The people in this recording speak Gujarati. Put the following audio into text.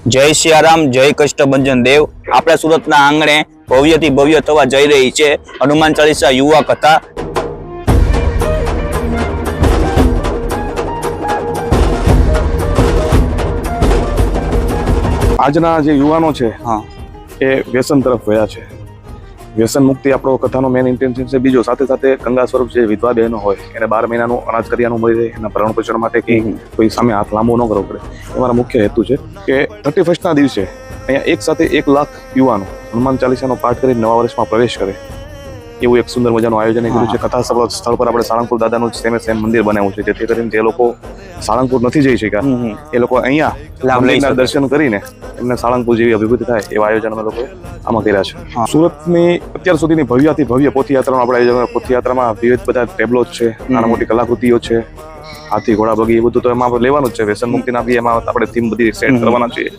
જય સિયારામ, જય કષ્ટભંજન દેવ। આપણે સુરતના આંગણે ભવ્યથી ભવ્ય થવા જઈ રહી છે હનુમાન ચાલીસા યુવા કથા। આજના જે યુવાનો છે હા, એ વ્યસન તરફ વળ્યા છે। વ્યસન મુક્તિ આપણો કથાનો મેઇન ઇન્ટેન્શન છે। બીજો સાથે સાથે ગંગા સ્વરૂપ જે વિધવા બહેનો હોય એને 12 મહિનાનું અનાજ કરિયાણું મળી રહે, એના ભરણ પોષણ માટે કે કોઈ સામે હાથ લાંબો ન કરવો પડે, એ મારો મુખ્ય હેતુ છે કે 31ના દિવસે અહીંયા એક સાથે 1 લાખ યુવાનો હનુમાન ચાલીસાનો પાઠ કરી નવા વર્ષમાં પ્રવેશ કરે એવું એક સુંદર મજાનું આયોજન કર્યું છે। કથા સ્થળ પર આપણે સાળંગપુર દાદાનું સેમ મંદિર બનાવ્યું છે, જેથી કરીને જે લોકો સાળંગપુર નથી જઈ શક્યા એ લોકો અહીંયા લાભ લઈ શકે, દર્શન કરીને એમને સાળંગપુર જેવી અભિભૂતિ થાય એવા આયોજન અમે લોકો આમાં કર્યા છે। સુરતની અત્યાર સુધીની ભવ્યથી ભવ્ય પોથયાત્રાનું આપણે આયોજન, પોથયાત્રામાં વિવિધ બધા ટેબલો છે, નાના મોટી કલાકૃતિઓ છે, હાથી ઘોડા બગી એ બધું તો એમાં લેવાનું જ છે। વ્યસન મુક્તિના બી એમાં આપણે થીમ બધી સેટ કરવાના છીએ।